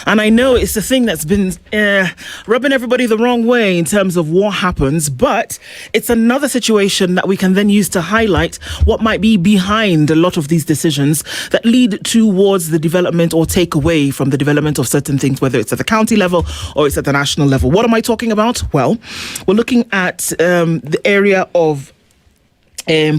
And I know it's a thing that's been rubbing everybody the wrong way in terms of what happens, but it's another situation that we can then use to highlight what might be behind a lot of these decisions that lead towards the development or take away from the development of certain things, whether it's at the county level or it's at the national level. What am I talking about? Well, we're looking at the area of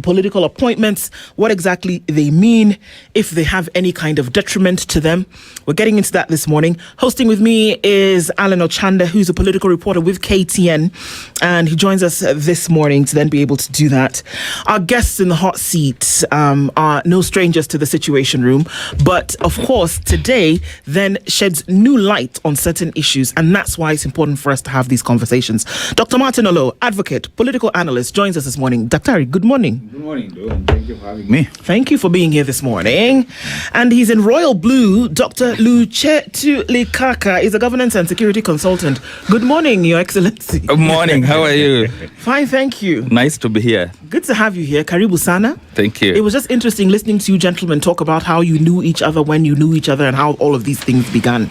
political appointments, what exactly they mean, if they have any kind of detriment to them. We're getting into that this morning. Hosting with me is Alan Ochanda, who's a political reporter with KTN, and he joins us this morning to then be able to do that. Our guests in the hot seat are no strangers to the Situation Room, but of course today then sheds new light on certain issues, and that's why it's important for us to have these conversations. Dr. Martin Oloo, advocate, political analyst, joins us this morning. Dr. Good morning. Good morning, Joe, and thank you for having me. Thank you for being here this morning. And he's in royal blue. Dr. Luchetu Likaka is a governance and security consultant. Good morning, Your Excellency. Good morning. How are you? Fine, thank you. Nice to be here. Good to have you here. Karibu sana. Thank you. It was just interesting listening to you gentlemen talk about how you knew each other, when you knew each other, and how all of these things began.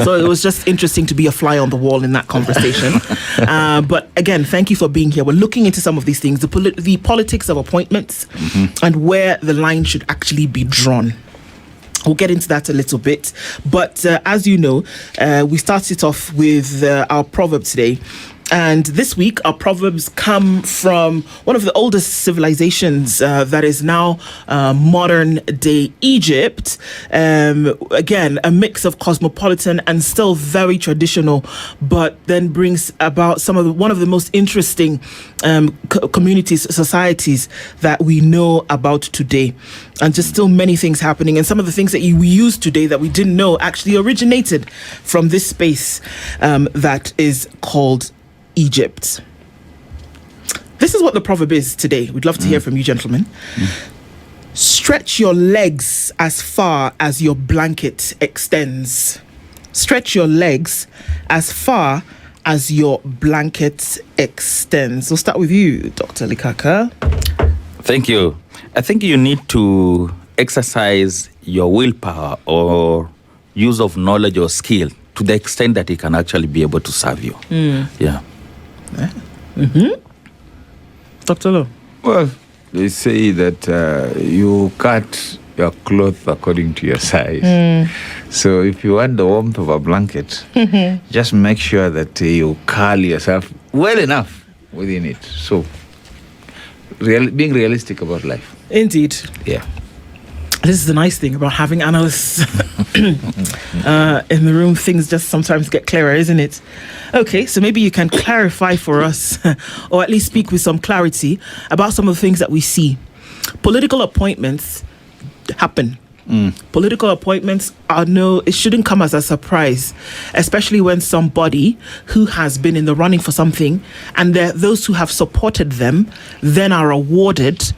So it was just interesting to be a fly on the wall in that conversation. But again, thank you for being here. We're looking into some of these things, the politics of appointments and where the line should actually be drawn. We'll get into that a little bit. But as you know, we started off with our proverb today. And this week, our proverbs come from one of the oldest civilizations that is now modern day Egypt. Again, a mix of cosmopolitan and still very traditional, but then brings about one of the most interesting communities, societies that we know about today. And just still many things happening. And some of the things that we use today that we didn't know actually originated from this space that is called Egypt. This is what the proverb is today. We'd love to hear from you, gentlemen. Stretch your legs as far as your blanket extends. Stretch your legs as far as your blanket extends. We'll start with you, Dr. Likaka. Thank you. I think you need to exercise your willpower or use of knowledge or skill to the extent that it can actually be able to serve you. Yeah. Dr. Lo. Well, they say that you cut your cloth according to your size. So if you want the warmth of a blanket, just make sure that you curl yourself well enough within it. So being realistic about life. Indeed. Yeah. This is the nice thing about having analysts in the room. Things just sometimes get clearer, isn't it? Okay, so maybe you can clarify for us, or at least speak with some clarity about some of the things that we see. Political appointments happen. Political appointments it shouldn't come as a surprise, especially when somebody who has been in the running for something and those who have supported them then are awarded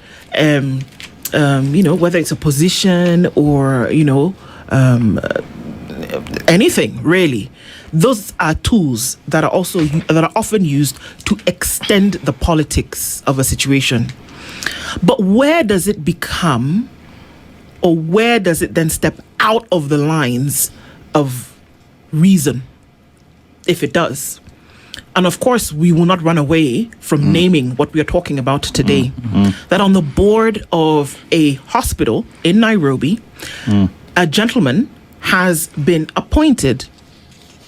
whether it's a position or, anything really. Those are tools that are often used to extend the politics of a situation. But where does it become, or where does it then step out of the lines of reason, if it does? And of course, we will not run away from naming what we are talking about today. That on the board of a hospital in Nairobi, a gentleman has been appointed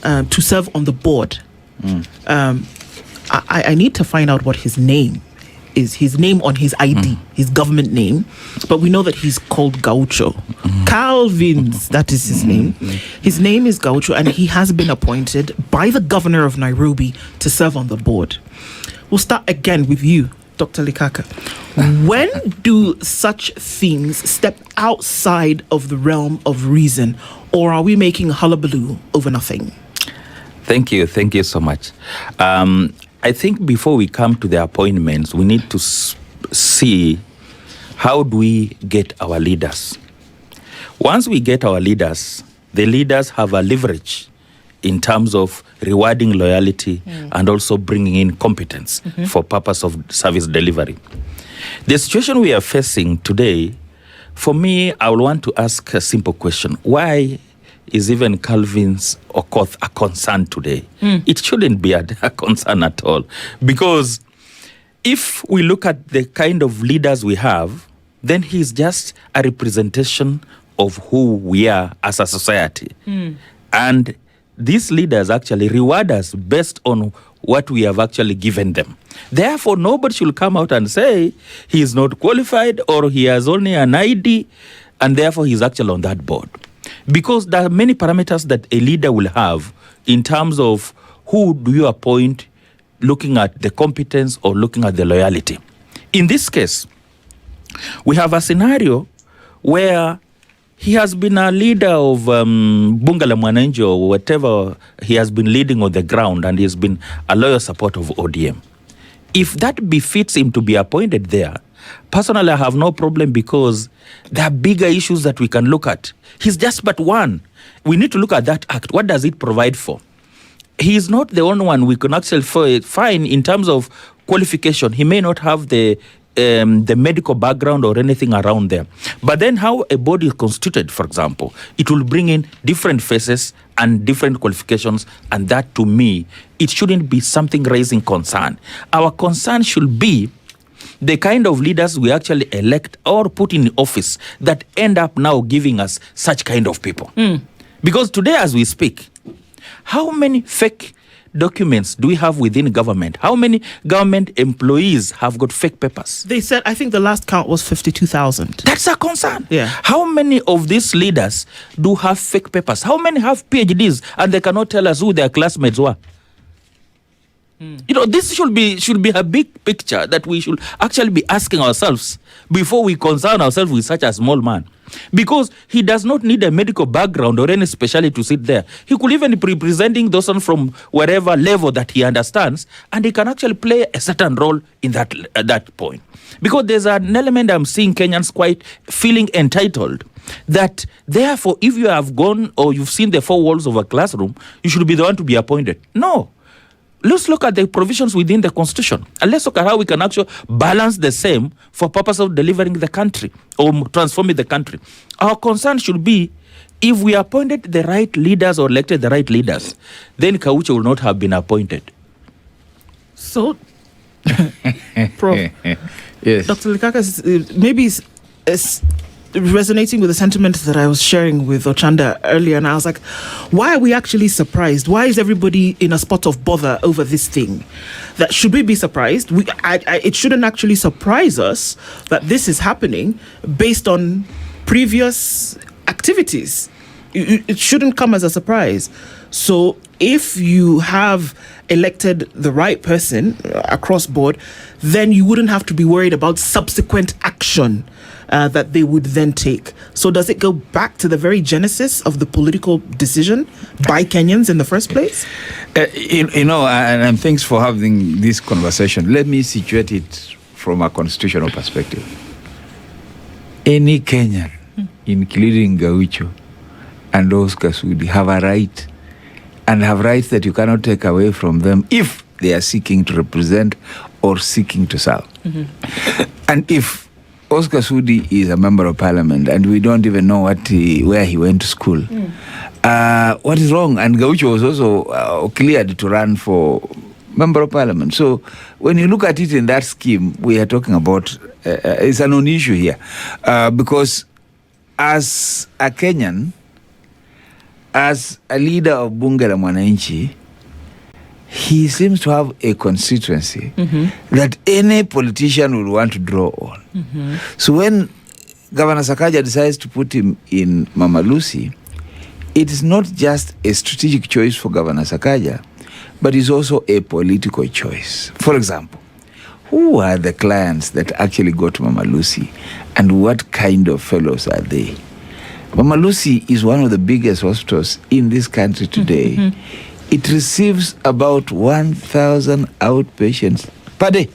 to serve on the board. I need to find out what his name is, his name on his ID, his government name, but we know that he's called Gaucho. Calvin's, that is his name. His name is Gaucho, and he has been appointed by the governor of Nairobi to serve on the board. We'll start again with you, Dr. Likaka. When do such things step outside of the realm of reason, or are we making a hullabaloo over nothing? Thank you so much. I think before we come to the appointments, we need to see how do we get our leaders. Once we get our leaders, the leaders have a leverage in terms of rewarding loyalty and also bringing in competence for purpose of service delivery. The situation we are facing today, for me, I would want to ask a simple question. Why is even Calvin's Okoth a concern today? It shouldn't be a concern at all. Because if we look at the kind of leaders we have, then he's just a representation of who we are as a society. And these leaders actually reward us based on what we have actually given them. Therefore, nobody should come out and say he is not qualified or he has only an ID and therefore he's actually on that board. Because there are many parameters that a leader will have in terms of who do you appoint, looking at the competence or looking at the loyalty. In this case, we have a scenario where he has been a leader of Bunga la Mwananchi or whatever he has been leading on the ground, and he has been a loyal supporter of ODM. If that befits him to be appointed there, personally I have no problem, because there are bigger issues that we can look at. He's just but one. We need to look at that act. What does it provide for? He is not the only one we can actually find in terms of qualification. He may not have the medical background or anything around there. But then how a body is constituted, for example, it will bring in different faces and different qualifications, and that, to me, it shouldn't be something raising concern. Our concern should be the kind of leaders we actually elect or put in office that end up now giving us such kind of people. Because today, as we speak, how many fake documents do we have within government? How many government employees have got fake papers? They said, I think the last count was 52,000. That's a concern. Yeah. How many of these leaders do have fake papers? How many have PhDs and they cannot tell us who their classmates were? You know, this should be a big picture that we should actually be asking ourselves before we concern ourselves with such a small man. Because he does not need a medical background or any specialty to sit there. He could even be representing those from wherever level that he understands, and he can actually play a certain role in that point. Because there's an element I'm seeing Kenyans quite feeling entitled, that therefore if you have gone or you've seen the four walls of a classroom, you should be the one to be appointed. No. Let's look at the provisions within the Constitution, and let's look at how we can actually balance the same for purpose of delivering the country or transforming the country. Our concern should be, if we appointed the right leaders or elected the right leaders, then Gaucho will not have been appointed. So, Prof, Yes. Dr. Likaka, maybe it's resonating with the sentiment that I was sharing with Ochanda earlier, and I was like, why are we actually surprised? Why is everybody in a spot of bother over this thing? That should we be surprised? It shouldn't actually surprise us that this is happening based on previous activities. It shouldn't come as a surprise. So if you have elected the right person across board, then you wouldn't have to be worried about subsequent action that they would then take. So does it go back to the very genesis of the political decision by Kenyans in the first place? And thanks for having this conversation. Let me situate it from a constitutional perspective. Any Kenyan, including Gaucho and Oscar Sudi, have a right, and have rights that you cannot take away from them if they are seeking to represent or seeking to serve. And if Oscar Sudi is a member of parliament and we don't even know where he went to school, what is wrong? And Gaucho was also cleared to run for member of parliament. So when you look at it in that scheme, we are talking about, it's a non-issue here. Because as a Kenyan, as a leader of Bunga la Mwananchi, he seems to have a constituency that any politician will want to draw on. So when Governor Sakaja decides to put him in Mama Lucy, it is not just a strategic choice for Governor Sakaja, but it's also a political choice. For example, who are the clients that actually go to Mama Lucy, and what kind of fellows are they? Mama Lucy is one of the biggest hospitals in this country today. It receives about 1,000 outpatients per day.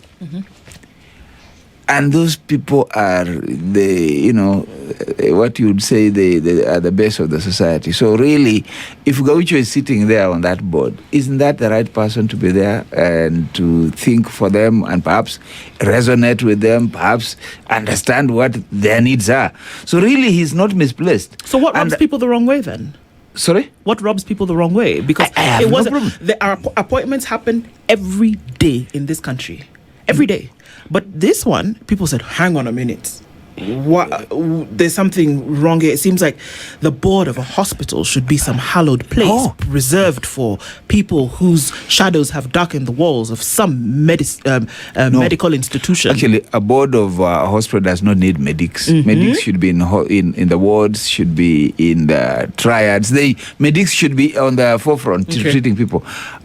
And those people are what you would say, they are the best of the society. So really, if Gaucho is sitting there on that board, isn't that the right person to be there and to think for them and perhaps resonate with them, perhaps understand what their needs are? So really, he's not misplaced. So what rubs people the wrong way then? Sorry? What rubs people the wrong way? Because I have it no wasn't. problem. There are appointments happen every day in this country, every day. But this one, people said, "Hang on a minute, there's something wrong here." It seems like the board of a hospital should be some hallowed place reserved for people whose shadows have darkened the walls of some medical institution. Actually, a board of a hospital does not need medics. Medics should be in the wards, should be in the triads. Medics should be on the forefront treating people.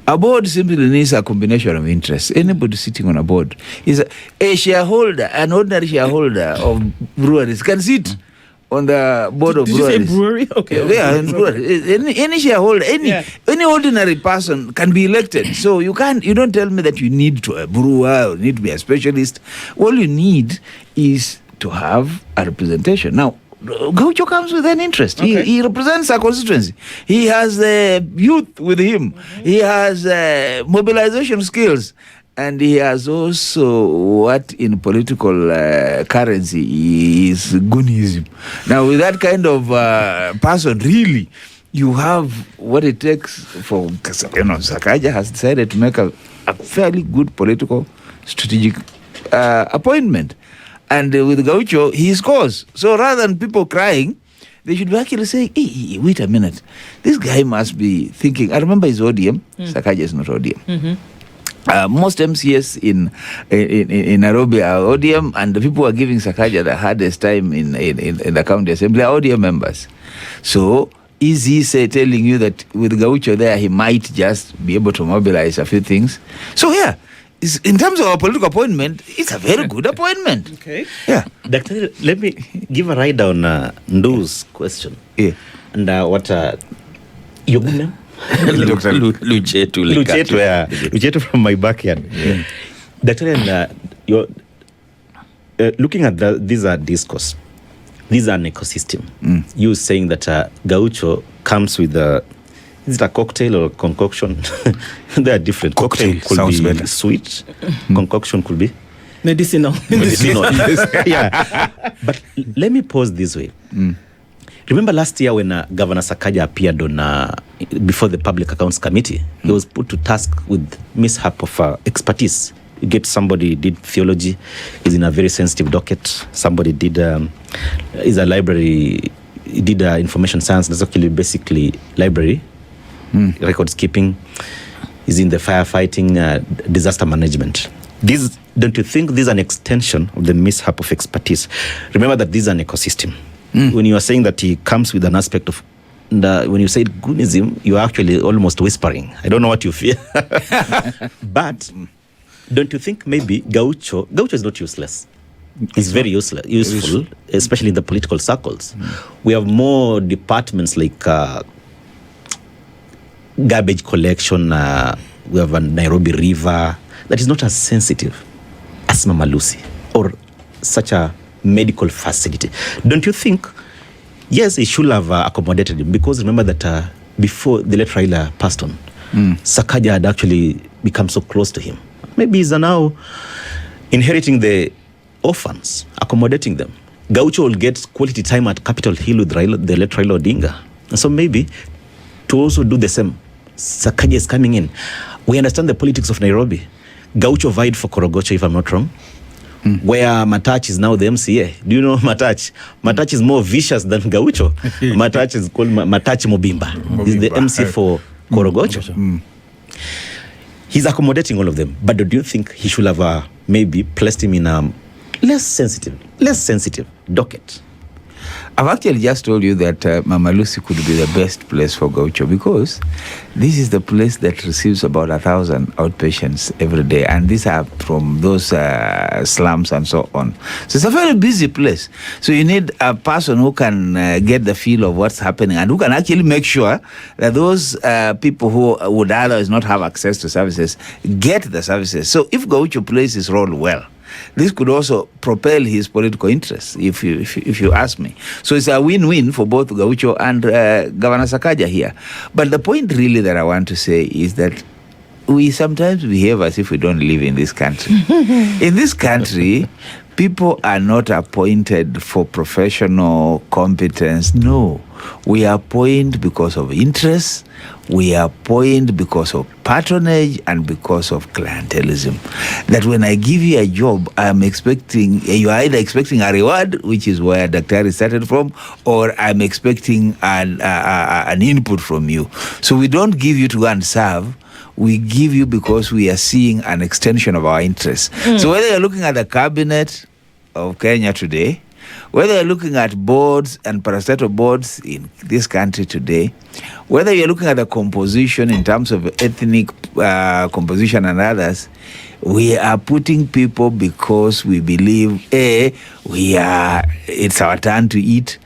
A board simply needs a combination of interests. Anybody sitting on a board is a shareholder, an ordinary shareholder of breweries can sit on the board of Did breweries. you say brewery? Okay. Yeah, any shareholder, any ordinary person can be elected. So you don't tell me that you need to a brewer or need to be a specialist. All you need is to have a representation. Now, Gaucho comes with an interest. Okay. He represents a constituency. He has youth with him. He has mobilization skills. And he has also what in political currency is Goonism. Now, with that kind of person, really, you have what it takes for, Sakaja has decided to make a fairly good political strategic appointment. And with Gaucho, he scores. So rather than people crying, they should be actually saying, hey, wait a minute. This guy must be thinking. I remember his ODM. Sakaja is not ODM. Most MCS in Nairobi are ODM, and the people who are giving Sakaja the hardest time in the county assembly are ODM members. So is he telling you that with Gaucho there, he might just be able to mobilize a few things? So yeah. In terms of a political appointment, it's a very good appointment. Okay. Yeah. Doctor, let me give a ride on Ndu's question. Yeah. And what your good name? Luchetu. Luchetu from my backyard. Yeah. Doctor, and you're looking at these are discourse. These are an ecosystem. You saying that Gaucho comes with is it a cocktail or a concoction? They are different. Cocktail could sounds be better. Sweet. Concoction could be Medicinal. Yeah. But let me pose this way. Remember last year when Governor Sakaja appeared on before the Public Accounts Committee, he was put to task with mishap of expertise. You get somebody did theology, is in a very sensitive docket. Somebody did is a library, did information science. That's actually basically library, records keeping. Is in the firefighting, disaster management. Don't you think this is an extension of the mishap of expertise? Remember that this is an ecosystem. When you are saying that he comes with an aspect of, when you say Goonism, you are actually almost whispering. I don't know what you fear. But don't you think maybe Gaucho is not useless? It's very useful, especially in the political circles. We have more departments like garbage collection. We have a Nairobi River that is not as sensitive as Mama Lucy or such a medical facility. Don't you think, yes, he should have accommodated him? Because remember that before the late Raila passed on, Sakaja had actually become so close to him. Maybe he's now inheriting the orphans, accommodating them. Gaucho will get quality time at Capitol Hill with the late Raila Odinga. And so maybe to also do the same, Sakaja is coming in. We understand the politics of Nairobi. Gaucho vied for Korogocho, if I'm not wrong, where Matach is now the MCA. Do you know Matach? Matach is more vicious than Gaucho. Matach is called Matach Mobimba. He's the MC for Korogocho. He's accommodating all of them. But do you think he should have maybe placed him in a less sensitive docket? I've actually just told you that Mama Lucy could be the best place for Gaucho because this is the place that receives about 1,000 outpatients every day, and these are from those slums and so on. So it's a very busy place. So you need a person who can get the feel of what's happening and who can actually make sure that those people who would otherwise not have access to services get the services. So if Gaucho plays his role well, this could also propel his political interests, if you ask me. So it's a win-win for both Gaucho and Governor Sakaja here. But the point really that I want to say is that we sometimes behave as if we don't live in this country. In this country, People are not appointed for professional competence. No. We appoint because of interest. We appoint because of patronage and because of clientelism. That when I give you a job, I'm expecting, you are either expecting a reward, which is where Daktari started from, or I'm expecting an input from you. So we don't give you to go and serve. We give you because we are seeing an extension of our interests. So whether you're looking at the cabinet of Kenya today, whether you're looking at boards and parastatal boards in this country today, whether you're looking at the composition in terms of ethnic composition and others, we are putting people because we believe, A, it's our turn to eat,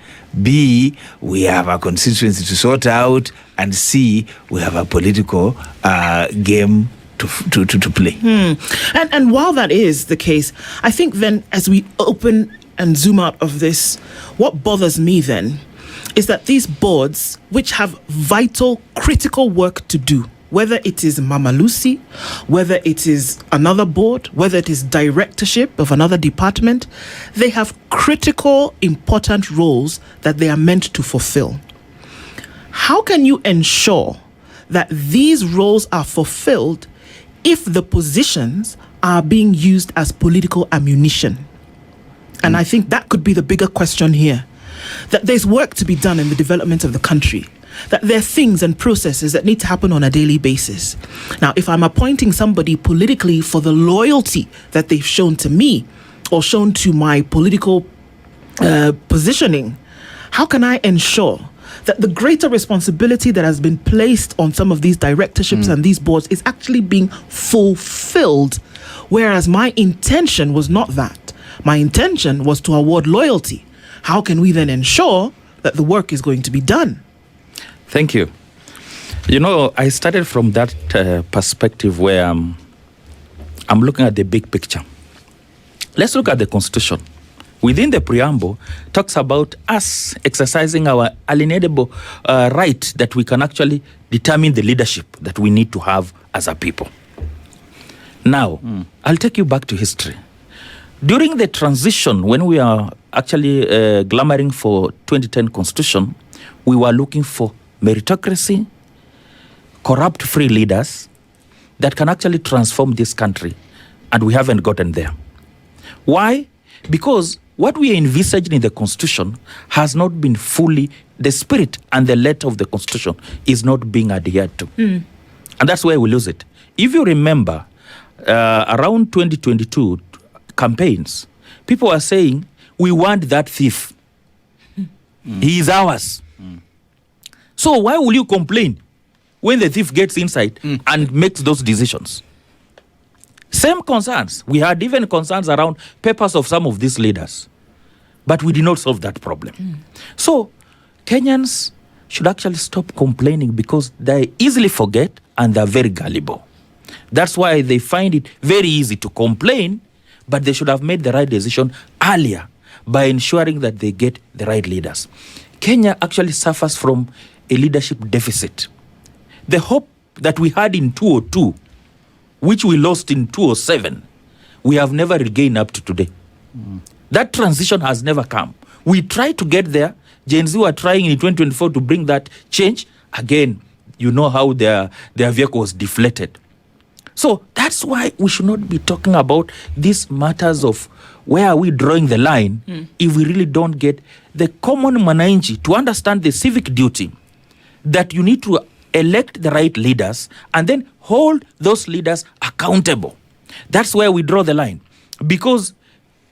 B, we have a constituency to sort out, and C, we have a political game to play. And while that is the case, I think then as we open and zoom out of this, what bothers me then is that these boards, which have vital, critical work to do, whether it is Mama Lucy, whether it is another board, whether it is directorship of another department, they have critical, important roles that they are meant to fulfill. How can you ensure that these roles are fulfilled if the positions are being used as political ammunition? And I think that could be the bigger question here. That there's work to be done in the development of the country. That there are things and processes that need to happen on a daily basis. Now, if I'm appointing somebody politically for the loyalty that they've shown to me or shown to my political positioning, how can I ensure that the greater responsibility that has been placed on some of these directorships and these boards is actually being fulfilled, whereas my intention was not that. My intention was to award loyalty. How can we then ensure that the work is going to be done? Thank you. You know, I started from that perspective where I'm looking at the big picture. Let's look at the Constitution. Within the preamble, talks about us exercising our alienable right that we can actually determine the leadership that we need to have as a people. Now, I'll take you back to history. During the transition, when we are actually glamoring for 2010 Constitution, we were looking for meritocracy, corrupt-free leaders that can actually transform this country, and we haven't gotten there. Why? Because what we envisaged in the Constitution has not been fully, the spirit and the letter of the Constitution is not being adhered to. And that's where we lose it. If you remember, around 2022 campaigns, people are saying, we want that thief. He is ours. So why will you complain when the thief gets inside and makes those decisions? Same concerns. We had even concerns around papers of some of these leaders. But we did not solve that problem. So Kenyans should actually stop complaining because they easily forget and they're very gullible. That's why they find it very easy to complain, but they should have made the right decision earlier by ensuring that they get the right leaders. Kenya actually suffers from a leadership deficit. The hope that we had in 2002, which we lost in 2007, we have never regained up to today. That transition has never come. We tried to get there. Gen Z were trying in 2024 to bring that change. Again, you know how their vehicle was deflated. So that's why we should not be talking about these matters of where are we drawing the line if we really don't get the common mwananchi to understand the civic duty that you need to elect the right leaders and then hold those leaders accountable. That's where we draw the line. Because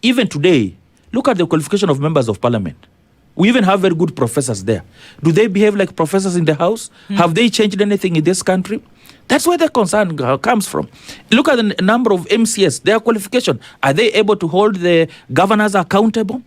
even today, look at the qualification of members of parliament. We even have very good professors there. Do they behave like professors in the house? Have they changed anything in this country? That's where the concern comes from. Look at the number of MCS, their qualification. Are they able to hold the governors accountable?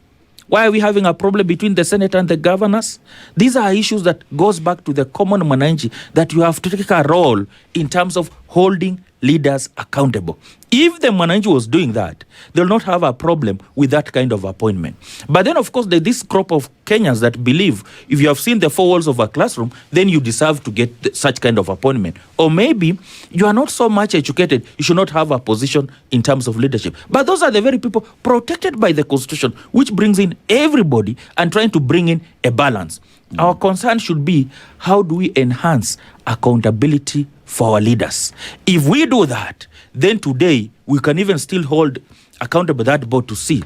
Why are we having a problem between the Senate and the governors? These are issues that goes back to the common mwananchi, that you have to take a role in terms of holding leaders accountable. If the Mwananchi was doing that, they'll not have a problem with that kind of appointment. But then, of course, there's this crop of Kenyans that believe if you have seen the four walls of a classroom, then you deserve to get such kind of appointment. Or maybe you are not so much educated, you should not have a position in terms of leadership. But those are the very people protected by the Constitution, which brings in everybody and trying to bring in a balance. Our concern should be, how do we enhance accountability for our leaders? If we do that, then today we can even still hold accountable that board to see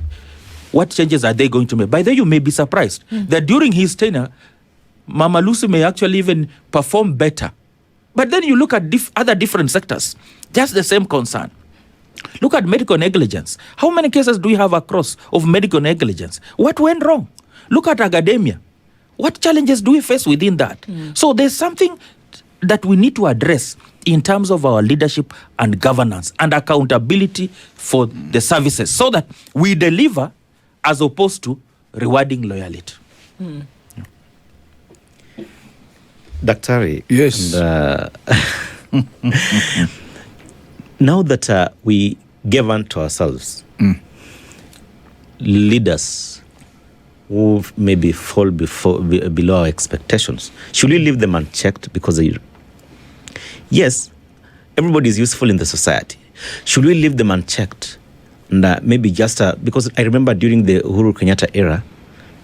what changes are they going to make. By then you may be surprised that during his tenure, Mama Lucy may actually even perform better. But then you look at other different sectors, just the same concern. Look at medical negligence. How many cases do we have across of medical negligence? What went wrong? Look at academia. What challenges do we face within that? So there's something that we need to address in terms of our leadership and governance and accountability for the services so that we deliver as opposed to rewarding loyalty. Daktari. Yes. Now that we gave unto ourselves leaders who maybe fall below our expectations, should we leave them unchecked because yes, everybody is useful in the society. Should we leave them unchecked? And maybe just because I remember during the Uhuru Kenyatta era,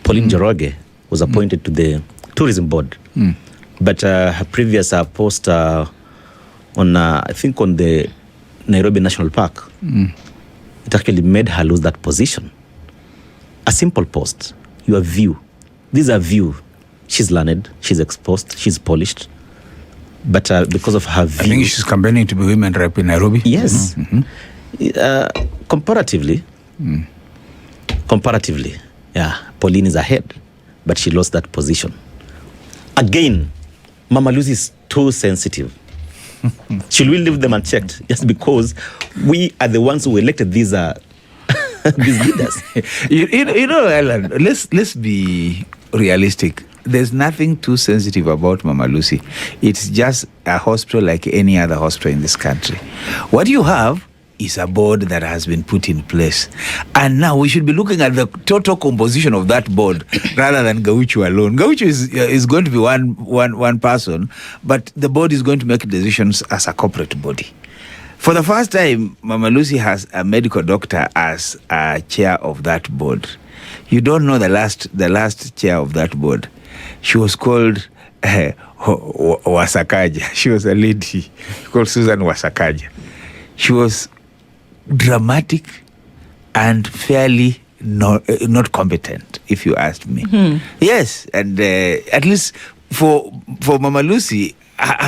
Pauline Njoroge was appointed to the tourism board. But her previous post on, I think, on the Nairobi National Park, it actually made her lose that position. A simple post, your view. These are view. She's learned, she's exposed, she's polished. But because of her view... I think she's campaigning to be women rep in Nairobi. Yes. Comparatively, yeah, Pauline is ahead, but she lost that position. Again, Mama Lucy is too sensitive. Should we leave them unchecked just because we are the ones who elected these these leaders? you know, Alan, let's be realistic. There's nothing too sensitive about Mama Lucy. It's just a hospital like any other hospital in this country. What you have is a board that has been put in place. And now we should be looking at the total composition of that board rather than Gaucho alone. Gaucho is going to be one person, but the board is going to make decisions as a corporate body. For the first time, Mama Lucy has a medical doctor as a chair of that board. You don't know the last chair of that board. She was called Wasakaja. She was a lady called Susan Wasakaja. She was dramatic and fairly not competent, if you asked me. Yes, and at least for Mama Lucy,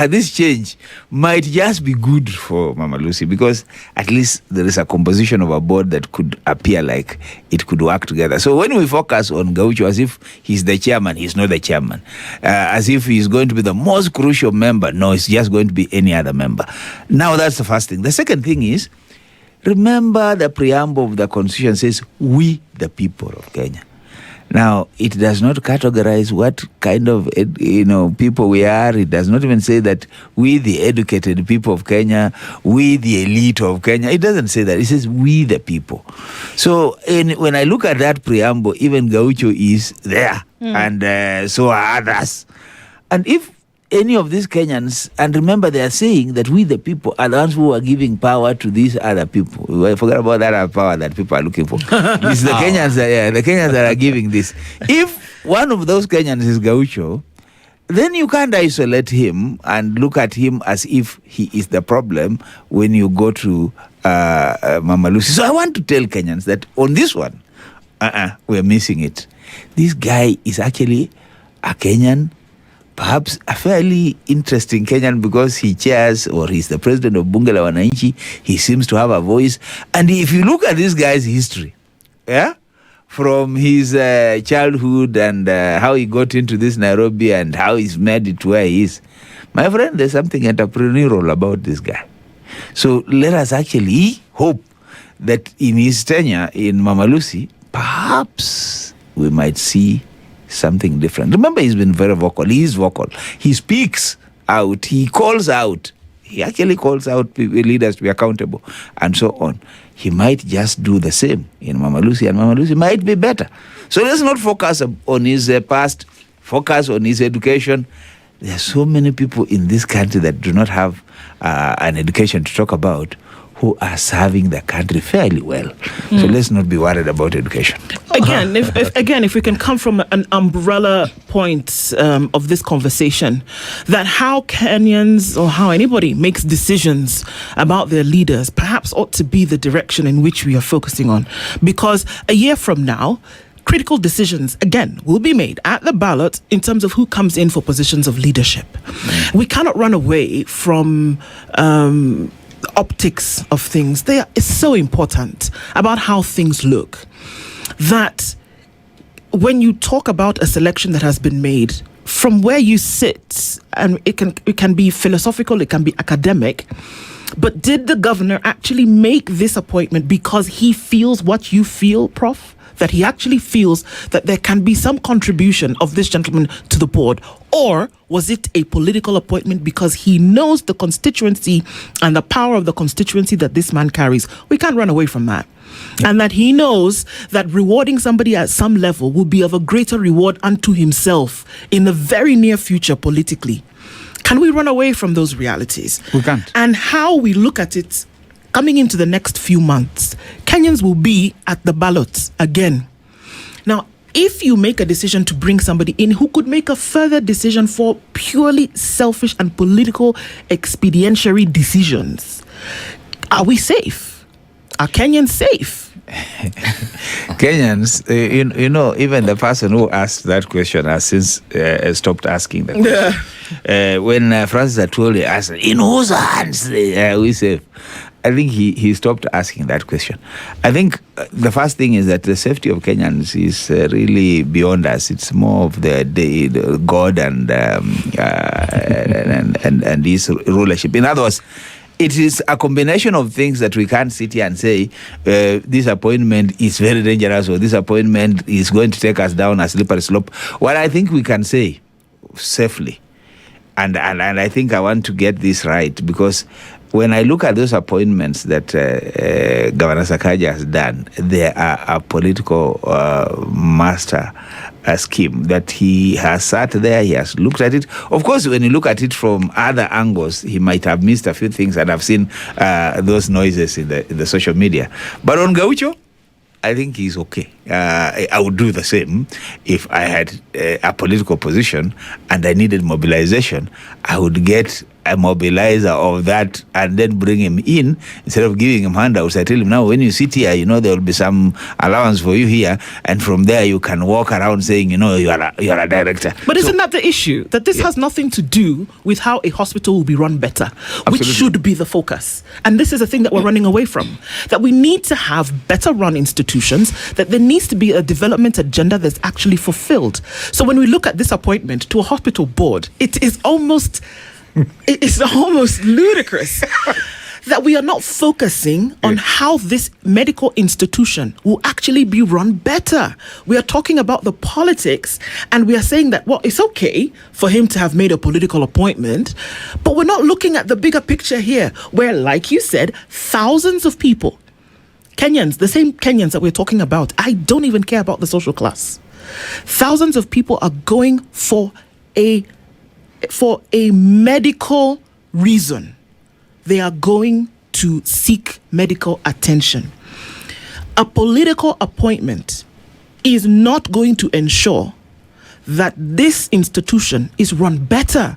this change might just be good for Mama Lucy because at least there is a composition of a board that could appear like it could work together. So when we focus on Gaucho as if he's the chairman, he's not the chairman. As if he's going to be the most crucial member, no, it's just going to be any other member. Now that's the first thing. The second thing is, remember the preamble of the Constitution says, we the people of Kenya. Now, it does not categorize what kind of people we are. It does not even say that we the educated people of Kenya, we the elite of Kenya. It doesn't say that. It says we the people. So when I look at that preamble, even Gaucho is there, and so are others. And if any of these Kenyans, and remember they are saying that we the people are the ones who are giving power to these other people. I forgot about that power that people are looking for. It's the Kenyans, the Kenyans that are giving this. If one of those Kenyans is Gaucho, then you can't isolate him and look at him as if he is the problem when you go to Mama Lucy. So I want to tell Kenyans that on this one, we're missing it. This guy is actually a Kenyan, perhaps a fairly interesting Kenyan because he chairs or he's the president of Bunge la Wananchi. He seems to have a voice. And if you look at this guy's history, from his childhood and how he got into this Nairobi and how he's made it where he is, my friend, there's something entrepreneurial about this guy. So let us actually hope that in his tenure in Mama Lucy, perhaps we might see something different. Remember, he's been very vocal. He is vocal. He speaks out. He calls out He actually calls out leaders to be accountable and so on. He might just do the same in Mama Lucy, and Mama Lucy might be better. So let's not focus on his past, focus on his education. There are so many people in this country that do not have an education to talk about, who are serving the country fairly well. So let's not be worried about education. Again, if we can come from an umbrella point of this conversation, that how Kenyans or how anybody makes decisions about their leaders perhaps ought to be the direction in which we are focusing on. Because a year from now, critical decisions, again, will be made at the ballot in terms of who comes in for positions of leadership. We cannot run away from optics of things. It's so important about how things look, that when you talk about a selection that has been made from where you sit, and it can be philosophical, it can be academic, but did the governor actually make this appointment because he feels what you feel, Prof? That he actually feels that there can be some contribution of this gentleman to the board? Or was it a political appointment because he knows the constituency and the power of the constituency that this man carries? We can't run away from that. And that he knows that rewarding somebody at some level will be of a greater reward unto himself in the very near future politically. Can we run away from those realities? We can't. And how we look at it coming into the next few months, Kenyans will be at the ballots again. Now, if you make a decision to bring somebody in who could make a further decision for purely selfish and political expedientiary decisions, are we safe? Are Kenyans safe? Kenyans, you know, even the person who asked that question has since stopped asking that question. When Francis Atwoli asked, in whose hands are we safe? I think he stopped asking that question. I think the first thing is that the safety of Kenyans is really beyond us. It's more of the God and his rulership. In other words, it is a combination of things that we can't sit here and say this appointment is very dangerous or this appointment is going to take us down a slippery slope. What I think we can say safely, and I think I want to get this right, because when I look at those appointments that Governor Sakaja has done, they are a political master scheme that he has sat there, he has looked at it. Of course, when you look at it from other angles, he might have missed a few things, and I've seen those noises in the social media. But on Gaucho, I think he's okay. I would do the same if I had a political position and I needed mobilization. I would get a mobilizer of that and then bring him in instead of giving him handouts. I tell him, now when you sit here, you know, there will be some allowance for you here, and from there you can walk around saying, you know, you are a director. But isn't that the issue? That this has nothing to do with how a hospital will be run better, which should be the focus. And this is a thing that we're running away from. That we need to have better run institutions, that there needs to be a development agenda that's actually fulfilled. So when we look at this appointment to a hospital board, it is almost ludicrous that we are not focusing on how this medical institution will actually be run better. We are talking about the politics, and we are saying that, well, it's okay for him to have made a political appointment, but we're not looking at the bigger picture here, where, like you said, thousands of people, Kenyans, the same Kenyans that we're talking about, I don't even care about the social class. Thousands of people are going for a medical reason. They are going to seek medical attention. A political appointment is not going to ensure that this institution is run better.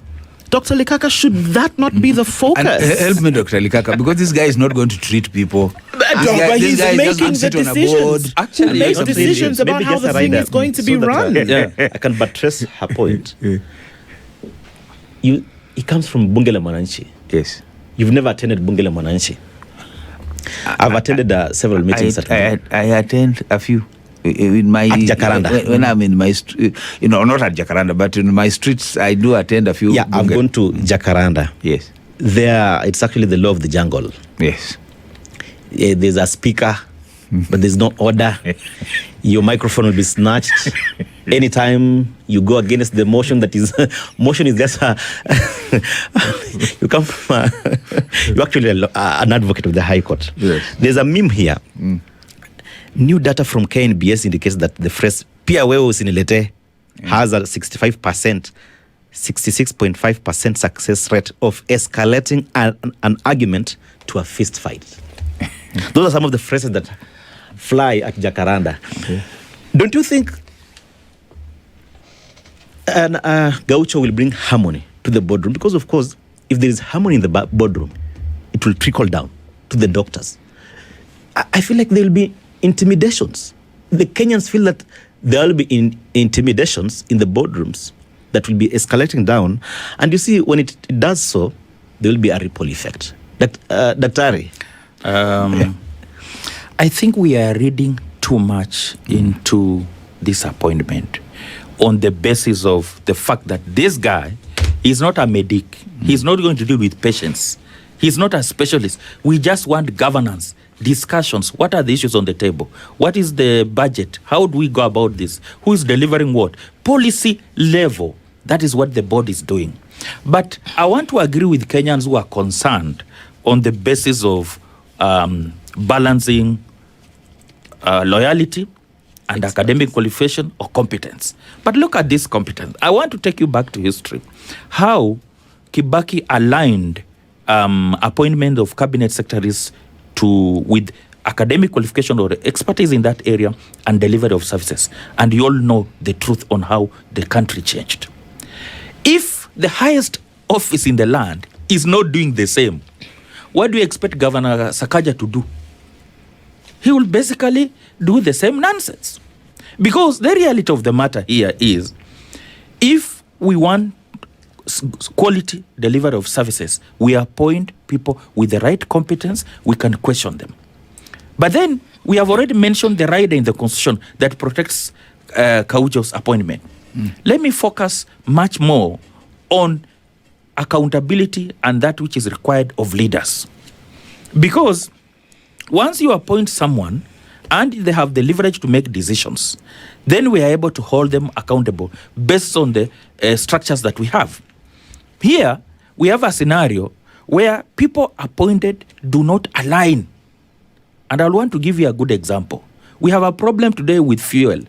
Dr. Likaka, should that not be the focus? And help me, Dr. Likaka, because this guy is not going to treat people. But he's making the decisions. Actually, makes decisions about how the thing is going to be run. I can buttress her point. He comes from Bunge la Mwananchi. Yes. You've never attended Bunge la Mwananchi. I've attended several meetings. I attend a few. In my at Jacaranda. When I'm in my, not at Jacaranda, but in my streets, I do attend a few. Yeah, I've gone to Jacaranda. Yes. There, it's actually the law of the jungle. Yes. There's a speaker but there's no order. Your microphone will be snatched anytime you go against the motion. That is, motion is just you come from you're actually an advocate of the High Court. Yes. There's a meme here. New data from KNBS indicates that the phrase "pia wewe usinilete" has a 66.5% success rate of escalating an argument to a fist fight. Those are some of the phrases that fly at Jacaranda. Okay. Don't you think Gaucho will bring harmony to the boardroom? Because, of course, if there is harmony in the boardroom, it will trickle down to the doctors. I feel like there will be intimidations. The Kenyans feel that there will be intimidations in the boardrooms that will be escalating down. And you see, when it does so, there will be a ripple effect. Daktari. I think we are reading too much into this appointment on the basis of the fact that this guy is not a medic. He's not going to deal with patients. He's not a specialist. We just want governance, discussions. What are the issues on the table? What is the budget? How do we go about this? Who is delivering what? Policy level. That is what the board is doing. But I want to agree with Kenyans who are concerned on the basis of balancing loyalty and academic qualification or competence. But look at this competence. I want to take you back to history. How Kibaki aligned appointment of cabinet secretaries with academic qualification or expertise in that area and delivery of services. And you all know the truth on how the country changed. If the highest office in the land is not doing the same, what do you expect Governor Sakaja to do? He will basically do the same nonsense. Because the reality of the matter here is, if we want quality delivery of services, we appoint people with the right competence, we can question them. But then, we have already mentioned the rider in the Constitution that protects Gaucho's appointment. Let me focus much more on accountability and that which is required of leaders. Because once you appoint someone and they have the leverage to make decisions, then we are able to hold them accountable based on the structures that we have. Here, we have a scenario where people appointed do not align. And I want to give you a good example. We have a problem today with fuel.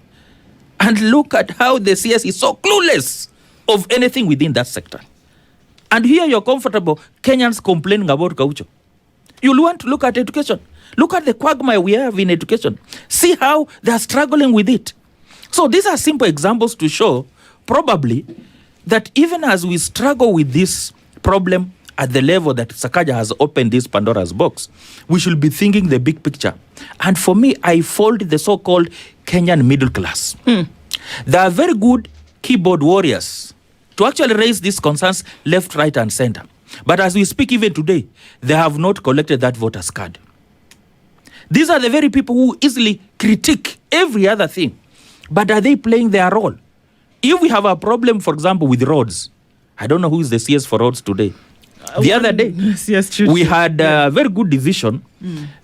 And look at how the CS is so clueless of anything within that sector. And here you're comfortable, Kenyans complaining about Gaucho. You'll want to look at education. Look at the quagmire we have in education. See how they're struggling with it. So these are simple examples to show probably that even as we struggle with this problem at the level that Sakaja has opened this Pandora's box, we should be thinking the big picture. And for me, I fold the so-called Kenyan middle class. They are very good keyboard warriors to actually raise these concerns left, right, and center. But as we speak even today, they have not collected that voter's card. These are the very people who easily critique every other thing. But are they playing their role? If we have a problem, for example, with roads, I don't know who is the CS for roads today. The other day, we had a very good decision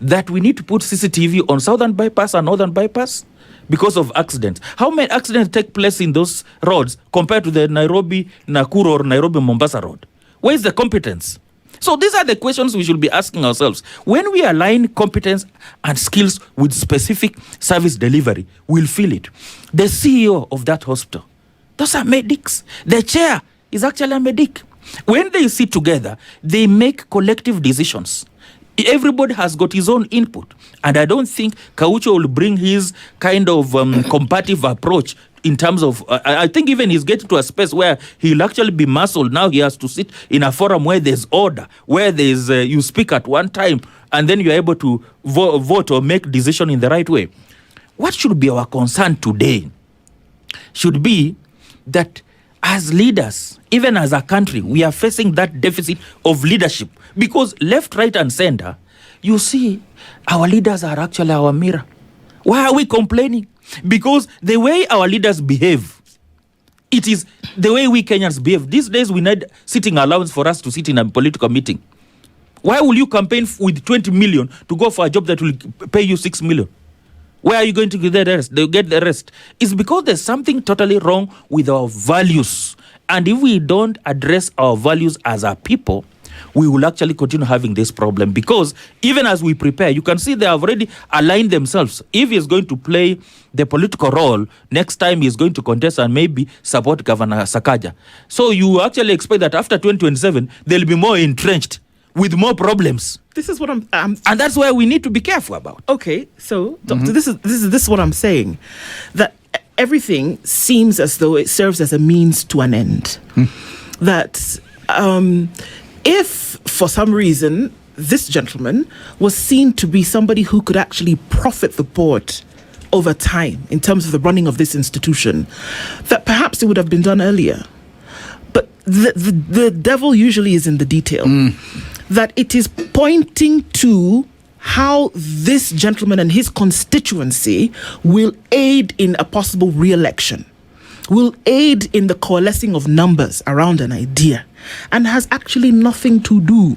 that we need to put CCTV on Southern Bypass and Northern Bypass because of accidents. How many accidents take place in those roads compared to the Nairobi-Nakuru or Nairobi-Mombasa road? Where is the competence? So these are the questions we should be asking ourselves. When we align competence and skills with specific service delivery, we'll feel it. The CEO of that hospital, those are medics. The chair is actually a medic. When they sit together, they make collective decisions. Everybody has got his own input. And I don't think Gaucho will bring his kind of comparative approach in terms of, I think even he's getting to a space where he'll actually be muscled. Now he has to sit in a forum where there's order, where there's you speak at one time, and then you're able to vote or make decision in the right way. What should be our concern today should be that as leaders, even as a country, we are facing that deficit of leadership. Because left, right, and center, you see, our leaders are actually our mirror. Why are we complaining? Because the way our leaders behave, it is the way we Kenyans behave. These days, we need sitting allowance for us to sit in a political meeting. Why will you campaign with 20 million to go for a job that will pay you 6 million? Where are you going to get the rest? They get the rest. It's because there's something totally wrong with our values. And if we don't address our values as a people, we will actually continue having this problem, because even as we prepare, you can see they have already aligned themselves. If he's going to play the political role, next time he's going to contest and maybe support Governor Sakaja. So you actually expect that after 2027, they'll be more entrenched with more problems. This is what I'm and that's why we need to be careful about. Okay, so Doctor, this is what I'm saying, that everything seems as though it serves as a means to an end. That if for some reason this gentleman was seen to be somebody who could actually profit the board over time in terms of the running of this institution, that perhaps it would have been done earlier. But the devil usually is in the detail. That it is pointing to how this gentleman and his constituency will aid in a possible re-election, will aid in the coalescing of numbers around an idea, and has actually nothing to do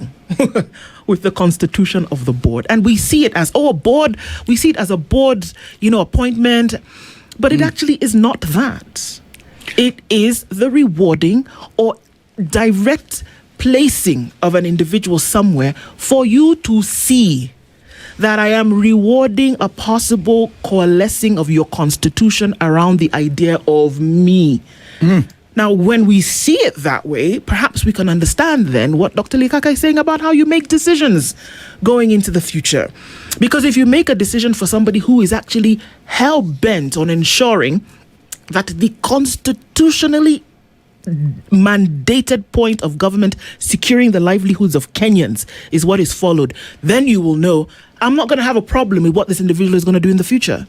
with the constitution of the board. And we see it as, a board, we see it as a board, appointment, but it actually is not that. It is the rewarding or direct placing of an individual somewhere for you to see that I am rewarding a possible coalescing of your constitution around the idea of me. Now, when we see it that way, perhaps we can understand then what Dr. Likaka is saying about how you make decisions going into the future. Because if you make a decision for somebody who is actually hell-bent on ensuring that the constitutionally mandated point of government securing the livelihoods of Kenyans is what is followed, then you will know I'm not going to have a problem with what this individual is going to do in the future.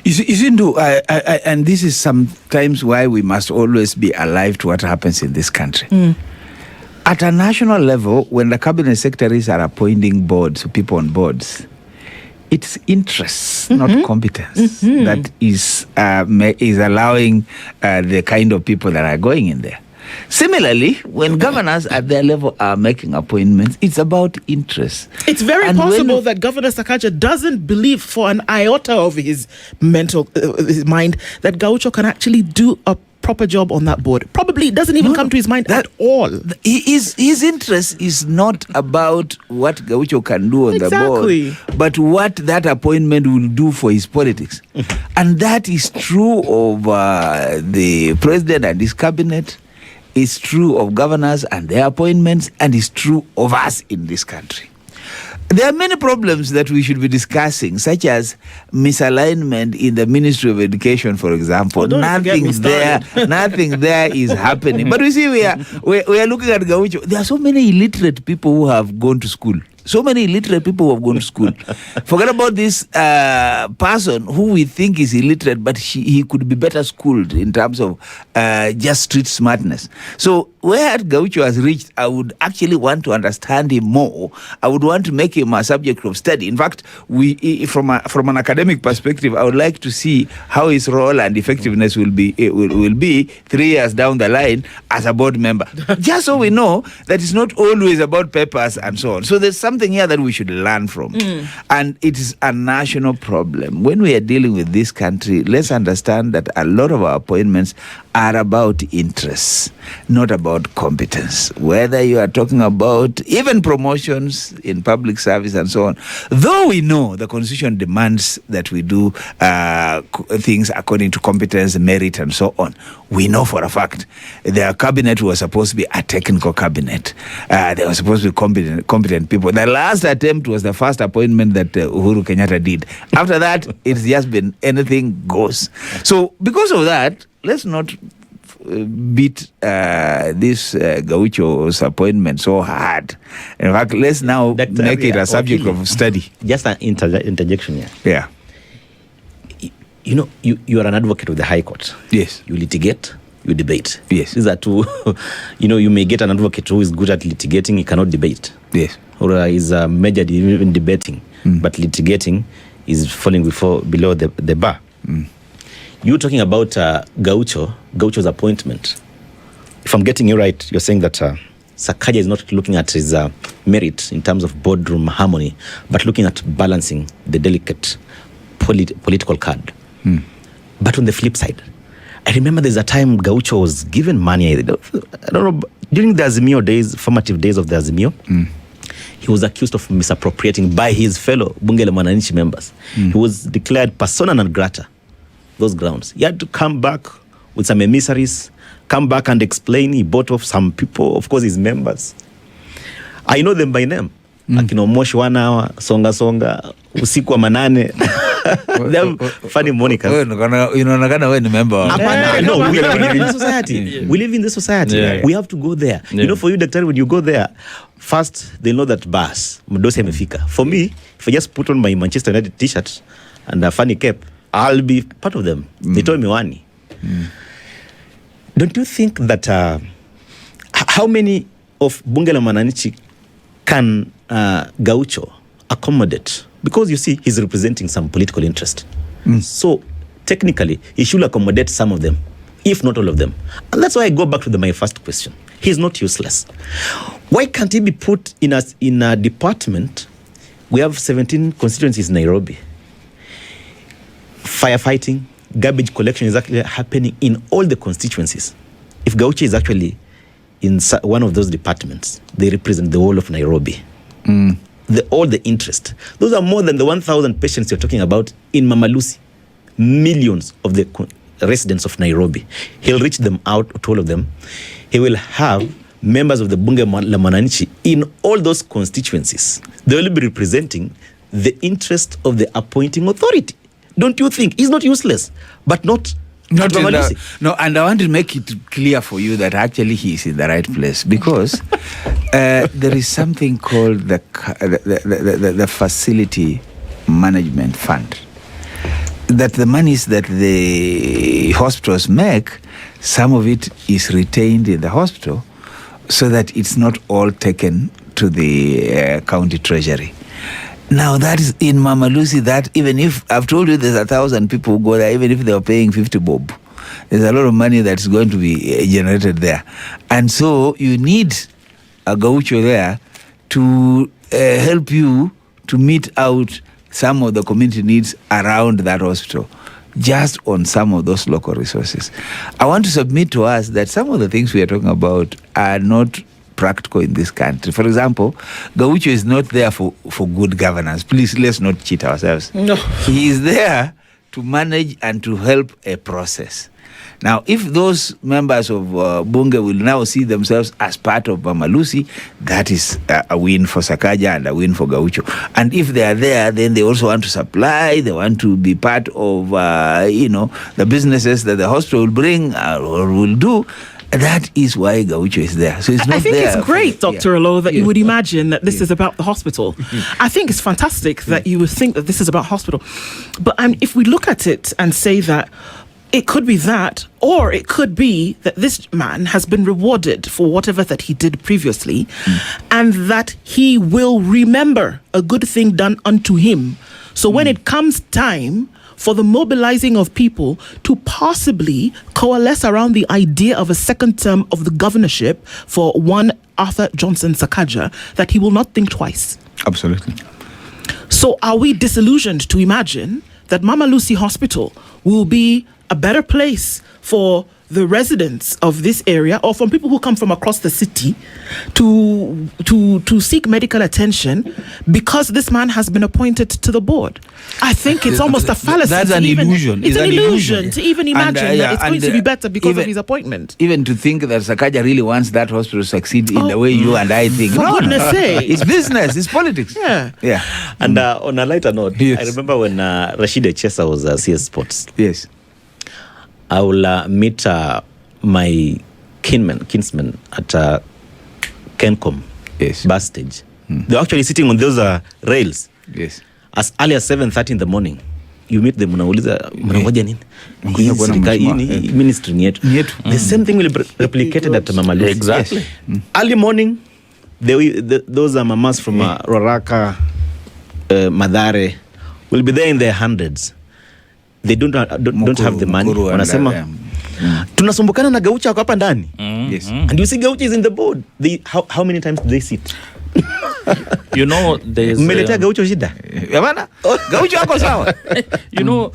And this is sometimes why we must always be alive to what happens in this country. At a national level, when the cabinet secretaries are appointing boards, people on boards, it's interests, not competence, that is allowing the kind of people that are going in there. Similarly, when governors at their level are making appointments, it's about interest. It's very possible that Governor Sakaja doesn't believe for an iota of his his mind that Gaucho can actually do a proper job on that board. Probably doesn't even come to his mind at all. His interest is not about what Gaucho can do on the board, but what that appointment will do for his politics. And that is true of the president and his cabinet. It's true of governors and their appointments, and it's true of us in this country. There are many problems that we should be discussing, such as misalignment in the Ministry of Education, for example. Nothing there is happening. But we see we are looking at Gaucho. There are so many illiterate people who have gone to school. Forget about this person who we think is illiterate, but he could be better schooled in terms of just street smartness. So where Gaucho has reached, I would actually want to understand him more. I would want to make him a subject of study. In fact, from an academic perspective, I would like to see how his role and effectiveness will be 3 years down the line as a board member. Just so we know that it's not always about papers and so on. So there's something here that we should learn from. And it is a national problem. When we are dealing with this country, let's understand that a lot of our appointments are about interests, not about competence. Whether you are talking about even promotions in public service and so on, though we know the Constitution demands that we do things according to competence, merit, and so on, we know for a fact their cabinet was supposed to be a technical cabinet. They were supposed to be competent people. The last attempt was the first appointment that Uhuru Kenyatta did. After that, it's just been anything goes. So because of that, let's not beat this Gaucho's appointment so hard. In fact, let's now make it a subject of study. Just an interjection here. Yeah. You are an advocate of the High Court. Yes. You litigate, you debate. Yes. These are two. You may get an advocate who is good at litigating, he cannot debate. Yes. Or is majored in debating, but litigating is falling below the bar. You're talking about Gaucho's appointment. If I'm getting you right, you're saying that Sakaja is not looking at his merit in terms of boardroom harmony, but looking at balancing the delicate political card. But on the flip side, I remember there's a time Gaucho was given money. I don't know, during the Azimio days, formative days of the Azimio, he was accused of misappropriating by his fellow Bunge la Mwananchi members. He was declared persona non grata, those grounds. He had to come back with some emissaries, come back and explain. He bought off some people, of course, his members. I know them by name. Akina Moshi 1 hour, Songa, usiku wa manane. They have funny monikers. Unaonekana ni member. No, we live in this society. We live in this society. Yeah. We have to go there. Yeah. You know, for you, Daktari, when you go there, first they know that bus mdosi amefika. For me, if I just put on my Manchester United t-shirt and a funny cap, I'll be part of them. They told me one. Don't you think that how many of Bunge la Mwananchi can Gaucho accommodate? Because you see, he's representing some political interest. So technically, he should accommodate some of them, if not all of them. And that's why I go back to my first question. He's not useless. Why can't he be put in a department? We have 17 constituencies in Nairobi. Firefighting, garbage collection is actually happening in all the constituencies. If Gaucho is actually in one of those departments, they represent the whole of Nairobi. All the interest. Those are more than the 1,000 patients you're talking about in Mama Lucy. Millions of the residents of Nairobi. He'll reach them out to all of them. He will have members of the Bunge la Mwananchi in all those constituencies. They will be representing the interest of the appointing authority. Don't you think? He's not useless, but not Mama Lucy. No, and I want to make it clear for you that actually he is in the right place, because there is something called the Facility Management Fund. That the monies that the hospitals make, some of it is retained in the hospital, so that it's not all taken to the county treasury. Now that is in Mama Lucy, that even if, I've told you there's 1,000 people who go there, even if they are paying 50 bob, there's a lot of money that's going to be generated there. And so you need a Gaucho there to help you to meet out some of the community needs around that hospital, just on some of those local resources. I want to submit to us that some of the things we are talking about are not practical in this country. For example, Gaucho is not there for good governance. Please, let's not cheat ourselves. No. He is there to manage and to help a process. Now, if those members of Bunge will now see themselves as part of Mama Lucy, that is a win for Sakaja and a win for Gaucho. And if they are there, then they also want to supply, they want to be part of, the businesses that the hospital will bring or will do. That is why Gaucho is there. So it's not I think there it's great, Dr. Oloo, that you would imagine that this is about the hospital. I think it's fantastic that you would think that this is about hospital. But if we look at it and say that it could be that, or it could be that this man has been rewarded for whatever that he did previously, and that he will remember a good thing done unto him. So when it comes time for the mobilizing of people to possibly coalesce around the idea of a second term of the governorship for one Arthur Johnson Sakaja, that he will not think twice. Absolutely. So are we disillusioned to imagine that Mama Lucy Hospital will be a better place for the residents of this area, or from people who come from across the city, to seek medical attention because this man has been appointed to the board? I think it's almost a fallacy. That's an illusion. It's an illusion to even imagine that it's going to be better because of his appointment. Even to think that Sakaja really wants that hospital to succeed in the way you and I think. For goodness sake. It's business, it's politics. Yeah. And on a lighter note, I remember when Rashid Echesa was CS Sports. Yes. I will meet my kinsman at Kencom bus stage. They're actually sitting on those rails. Yes. As early as 7:30 in the morning. You meet them, unauliza mnangoja nini? Hii ministry ni yetu. The same thing will be replicated at Mama Lucy. Exactly. Yes. Early morning, those are mamas from Roraka, Madare, will be there in their hundreds. They don't have the money. Wanasema tunasumbukana na Gaucho hapa ndani. Yes. And you see Gaucho is in the board. How many times do they sit? You know, there's Mmeletea Gaucho shida. Yamana, Gaucho wako sawa. you know,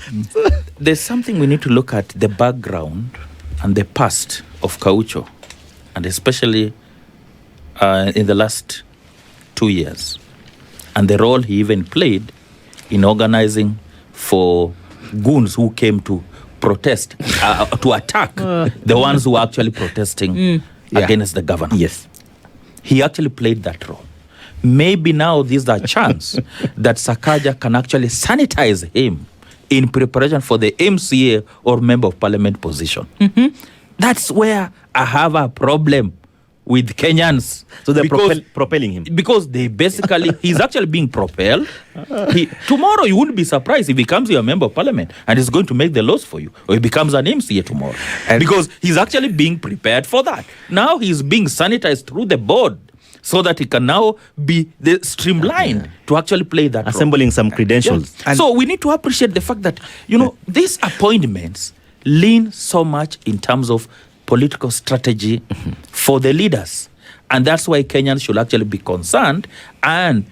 there's something we need to look at, the background and the past of Gaucho, and especially in the last 2 years, and the role he even played in organizing for goons who came to protest, to attack the ones who were actually protesting against the government. Yes. He actually played that role. Maybe now there's a chance that Sakaja can actually sanitize him in preparation for the MCA or Member of Parliament position. That's where I have a problem with Kenyans. So they're because, propelling him. because they basically, he's actually being propelled. Tomorrow you wouldn't be surprised if he becomes your Member of Parliament and is going to make the laws for you, or he becomes an MCA tomorrow. Because he's actually being prepared for that. Now he's being sanitized through the board so that he can now be streamlined to actually play that Assembling role. some credentials. Yeah. So we need to appreciate the fact that, you know, these appointments lean so much in terms of political strategy for the leaders. And that's why Kenyans should actually be concerned and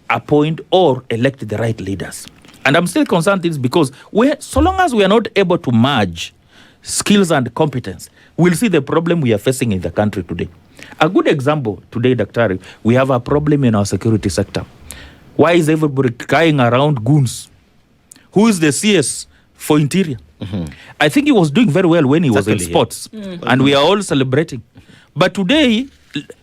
appoint or elect the right leaders. And I'm still concerned this because so long as we are not able to merge skills and competence, we'll see the problem we are facing in the country today. A good example today, Dr. We have a problem in our security sector. Why is everybody carrying around goons? Who is the CS for Interior? I think he was doing very well when he was in sports. And we are all celebrating. But today,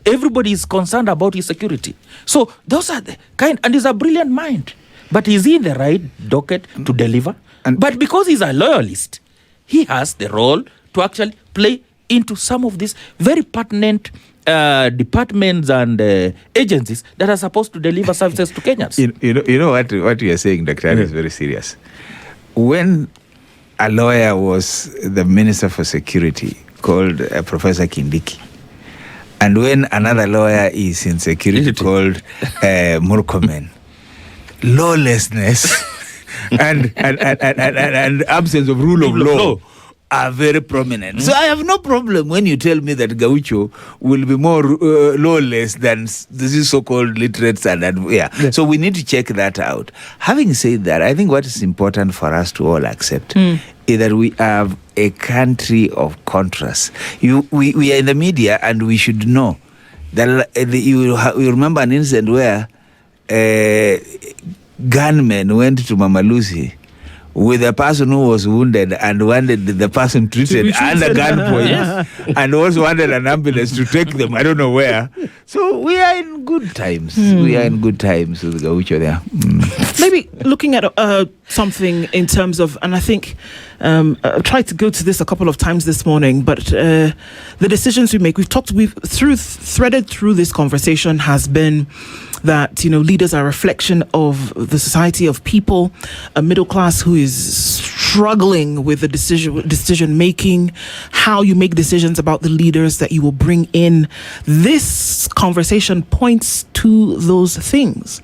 everybody is concerned about his security. So those are the kind, and he's a brilliant mind. But is he in the right docket to deliver? But because he's a loyalist, he has the role to actually play into some of these very pertinent departments and agencies that are supposed to deliver services to Kenyans. You know what you are saying, Dr. is very serious. When a lawyer was the Minister for Security called Professor Kindiki, and when another lawyer is in security called Murkomen, lawlessness and absence of rule of law are very prominent. So I have no problem when you tell me that Gaucho will be more lawless than these so-called literates. So we need to check that out. Having said that, I think what is important for us to all accept is that we have a country of contrasts. We are in the media, and we should know that you remember an incident where gunmen went to Mama Lucy with a person who was wounded and wanted the person treated under gunpoint, and also wanted an ambulance to take them, I don't know where. So we are in good times. We are in good times with Gaucho there. Maybe looking at something in terms of, and I think I've tried to go to this a couple of times this morning, but the decisions we make, we've threaded through this conversation has been that, you know, leaders are a reflection of the society of people, a middle class who is struggling with the decision making, how you make decisions about the leaders that you will bring in. This conversation points to those things,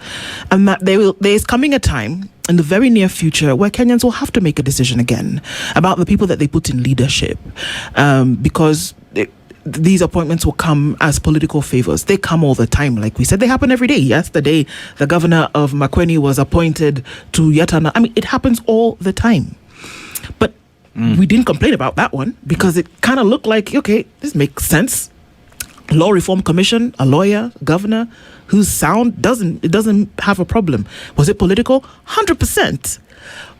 and that there is coming a time in the very near future where Kenyans will have to make a decision again about the people that they put in leadership, because these appointments will come as political favors. They come all the time. Like we said, they happen every day. Yesterday, the governor of Makueni was appointed to yet another. I mean, it happens all the time. But we didn't complain about that one because it kind of looked like, okay, this makes sense. Law Reform Commission, a lawyer, governor, whose sound doesn't have a problem. Was it political? 100%.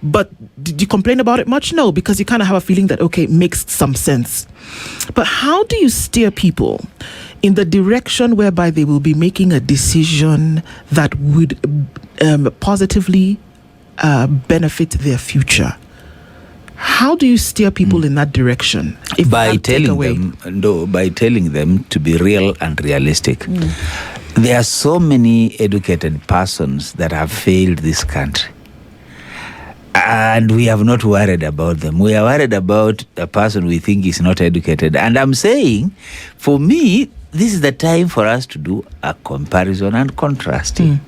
But did you complain about it much? No, because you kind of have a feeling that, okay, it makes some sense. But how do you steer people in the direction whereby they will be making a decision that would positively benefit their future? How do you steer people in that direction? By telling them to be real and realistic. There are so many educated persons that have failed this country, and we have not worried about them. We are worried about a person we think is not educated. And I'm saying, for me, this is the time for us to do a comparison and contrasting.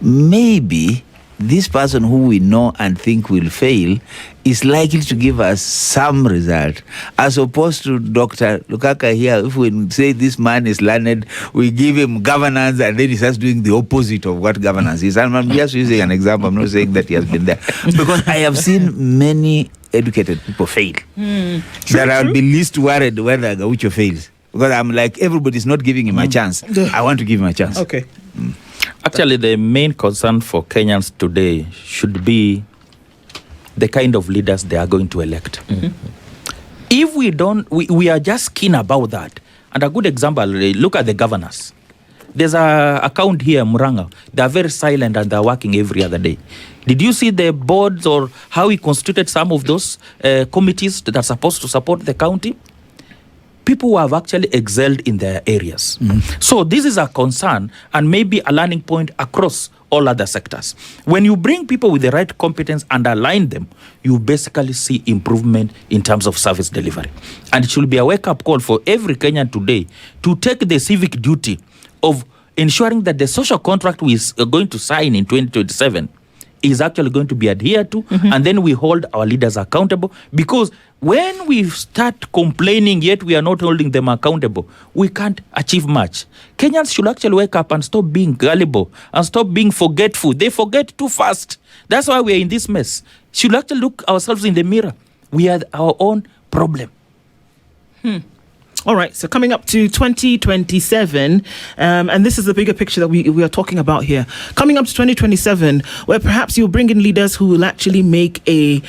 Maybe this person who we know and think will fail is likely to give us some result, as opposed to Dr. Lukaka here. If we say this man is learned, we give him governance, and then he starts doing the opposite of what governance is. And I'm just using an example. I'm not saying that he has been there, because I have seen many educated people fail. That I'll be least worried whether Gaucho fails, because I'm like, everybody's not giving him a chance. I want to give him a chance. Okay. Actually, the main concern for Kenyans today should be the kind of leaders they are going to elect. If we don't, we are just keen about that. And a good example, look at the governors. There's a account here, Muranga. They are very silent and they're working every other day. Did you see the boards or how he constituted some of those committees that are supposed to support the county? People who have actually excelled in their areas. So this is a concern and maybe a learning point across all other sectors. When you bring people with the right competence and align them, you basically see improvement in terms of service delivery. And it should be a wake-up call for every Kenyan today to take the civic duty of ensuring that the social contract we are going to sign in 2027 is actually going to be adhered to, and then we hold our leaders accountable. Because when we start complaining yet we are not holding them accountable, we can't achieve much. Kenyans should actually wake up and stop being gullible and stop being forgetful. They forget too fast. That's why we are in this mess. Should actually look ourselves in the mirror. We are our own problem. All right, so coming up to 2027, and this is the bigger picture that we are talking about here. Coming up to 2027, where perhaps you'll bring in leaders who will actually make a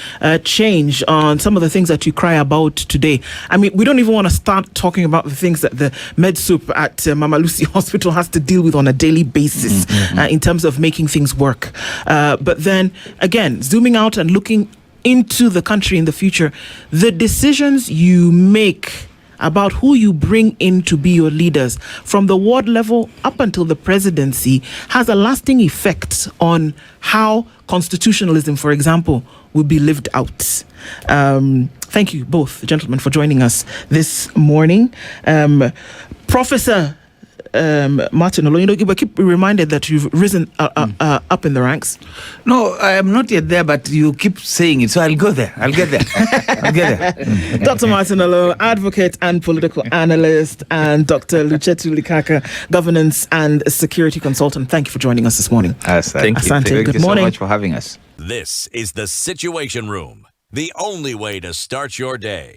change on some of the things that you cry about today. I mean, we don't even want to start talking about the things that the med soup at Mama Lucy Hospital has to deal with on a daily basis in terms of making things work. But then, again, zooming out and looking into the country in the future, the decisions you make about who you bring in to be your leaders from the ward level up until the presidency has a lasting effect on how constitutionalism, for example, will be lived out. Thank you both, gentlemen, for joining us this morning. Professor Martin Oloo, but keep reminded that you've risen up in the ranks. No, I am not yet there, but you keep saying it, so I'll go there. I'll get there. I'll get there. Dr. Martin Oloo, advocate and political analyst, and Dr. Luchetu Likaka, governance and security consultant. Thank you for joining us this morning. Thank you. Asante, Thank good you morning. so much for having us. This is the Situation Room, the only way to start your day.